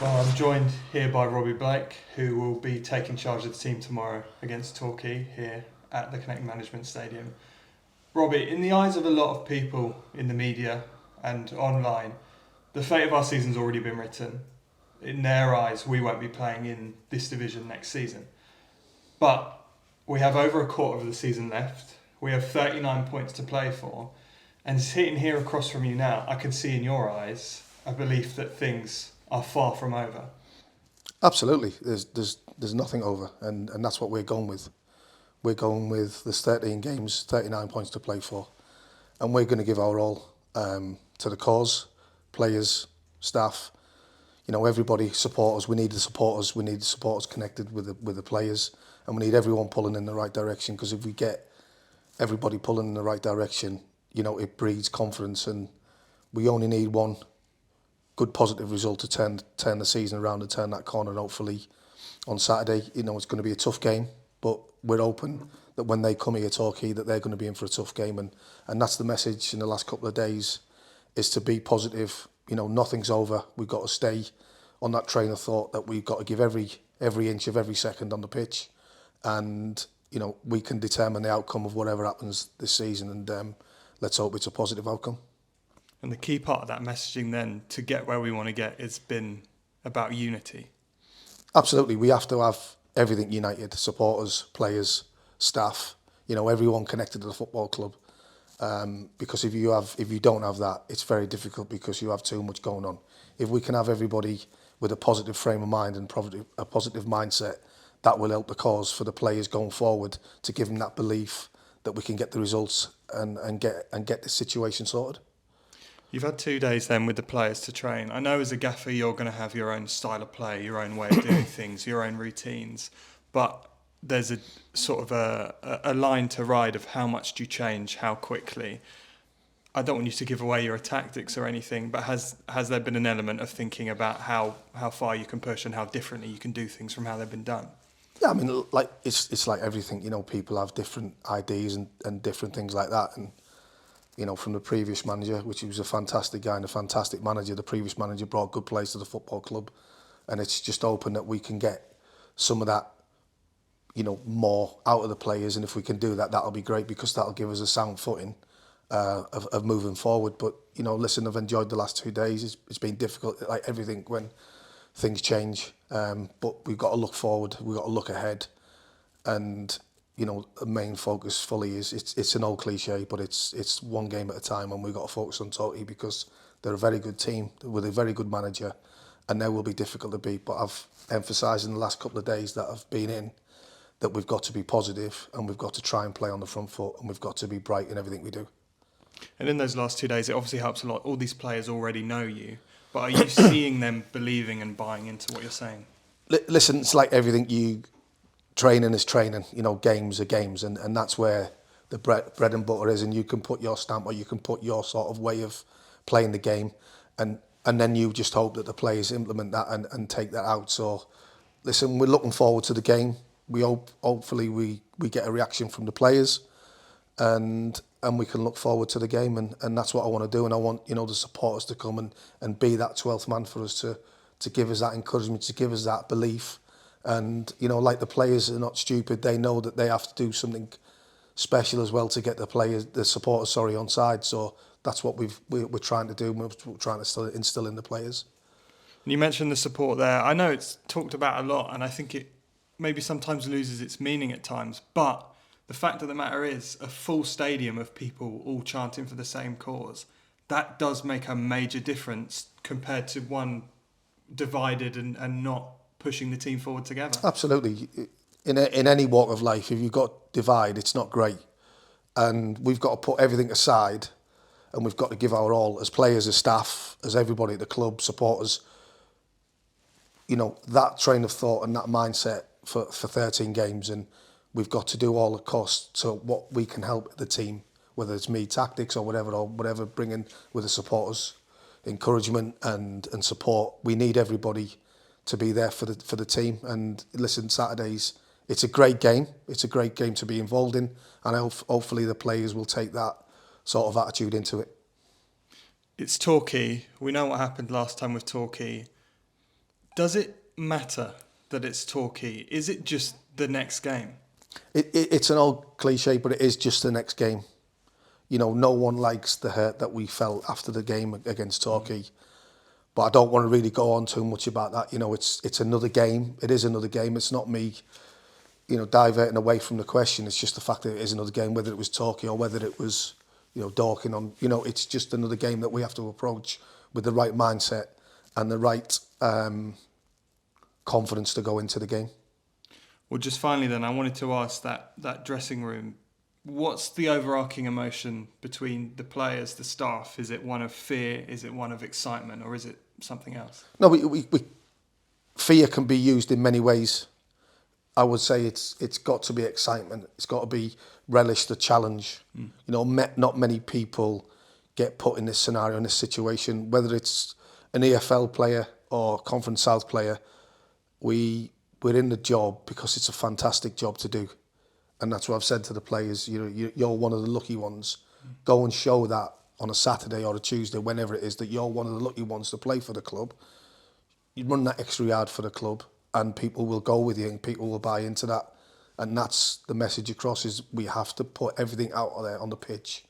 Well, I'm joined here by Robbie Blake, who will be taking charge of the team tomorrow against Torquay here at the Connect Management Stadium. Robbie, in the eyes of a lot of people in the media and online, the fate of our season's already been written. In their eyes, we won't be playing in this division next season. But we have over a quarter of the season left. We have 39 points to play for. And sitting here across from you now, I can see in your eyes a belief that things are far from over. Absolutely, there's nothing over, and that's what we're going with. We're going with there's 13 games, 39 points to play for, and we're going to give our all to the cause, players, staff, everybody, supporters. We need the supporters. We need the supporters connected with the players, and we need everyone pulling in the right direction. Because if we get everybody pulling in the right direction, it breeds confidence, and we only need one good positive result to turn the season around and turn that corner. And hopefully on Saturday, it's going to be a tough game, but we're hoping that when they come here, Torquay, that they're going to be in for a tough game, and that's the message in the last couple of days, is to be positive. Nothing's over. We've got to stay on that train of thought that we've got to give every inch of every second on the pitch, and we can determine the outcome of whatever happens this season, and let's hope it's a positive outcome. And the key part of that messaging then to get where we want to get has been about unity. Absolutely, we have to have everything united: supporters, players, staff. Everyone connected to the football club. Because if you don't have that, it's very difficult because you have too much going on. If we can have everybody with a positive frame of mind and a positive mindset, that will help the cause for the players going forward to give them that belief that we can get the results and get the situation sorted. You've had 2 days then with the players to train. I know as a gaffer you're going to have your own style of play, your own way of doing things, your own routines, but there's a sort of a line to ride of how much do you change, how quickly. I don't want you to give away your tactics or anything, but has there been an element of thinking about how far you can push and how differently you can do things from how they've been done? Yeah, I mean, like it's like everything. People have different ideas and different things like that, and from the previous manager, which he was a fantastic guy and a fantastic manager. The previous manager brought good players to the football club, and it's just hoping that we can get some of that, more out of the players. And if we can do that, that'll be great because that'll give us a sound footing of moving forward. But listen, I've enjoyed the last 2 days. It's been difficult, like everything when things change. But we've got to look forward. We've got to look ahead, and the main focus fully is it's an old cliche, but it's one game at a time, and we've got to focus on Torquay because they're a very good team with a very good manager, and they will be difficult to beat. But I've emphasised in the last couple of days that I've been in that we've got to be positive and we've got to try and play on the front foot and we've got to be bright in everything we do. And in those last 2 days, it obviously helps a lot. All these players already know you, but are you seeing them believing and buying into what you're saying? Listen, it's like everything. Training is training, games are games, and that's where the bread and butter is, and you can put your stamp or you can put your sort of way of playing the game, and then you just hope that the players implement that and take that out. So listen, we're looking forward to the game. We hopefully we get a reaction from the players, and we can look forward to the game, and that's what I want to do, and I want the supporters to come and be that 12th man for us to give us that encouragement, to give us that belief. And like the players are not stupid, they know that they have to do something special as well to get the supporters on side. So that's what we're trying to do. We're trying to instill in the players. And you mentioned the support there. I know it's talked about a lot, and I think it maybe sometimes loses its meaning at times. But the fact of the matter is, a full stadium of people all chanting for the same cause, that does make a major difference compared to one divided and not pushing the team forward together. Absolutely. In any walk of life, if you've got divide, it's not great. And we've got to put everything aside, and we've got to give our all as players, as staff, as everybody at the club, supporters. That train of thought and that mindset for 13 games, and we've got to do all the costs to what we can help the team, whether it's me, tactics or whatever, bringing with the supporters, encouragement and support. We need everybody to be there for the team. And listen, Saturdays, it's a great game. It's a great game to be involved in, and hopefully the players will take that sort of attitude into it. It's Torquay. We know what happened last time with Torquay. Does it matter that it's Torquay? Is it just the next game? It's an old cliche, but it is just the next game. You know, no one likes the hurt that we felt after the game against Torquay. But I don't want to really go on too much about that. You know, it's another game. It is another game. It's not me, you know, diverting away from the question. It's just the fact that it is another game, whether it was Torquay or whether it was, you know, Dorking on. You know, it's just another game that we have to approach with the right mindset and the right confidence to go into the game. Well, just finally then, I wanted to ask that dressing room, what's the overarching emotion between the players, the staff? Is it one of fear? Is it one of excitement? Or is it something else? No, we fear can be used in many ways. I would say it's got to be excitement. It's got to be relish the challenge. You know, not many people get put in this scenario, in this situation, whether it's an EFL player or Conference South player. We're in the job because it's a fantastic job to do. And that's what I've said to the players. You're one of the lucky ones. Go and show that on a Saturday or a Tuesday, whenever it is, that you're one of the lucky ones to play for the club. You run that extra yard for the club and people will go with you and people will buy into that. And that's the message across, is we have to put everything out there on the pitch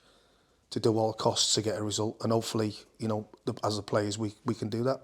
to do all costs to get a result. And hopefully, you know, as the players, we can do that.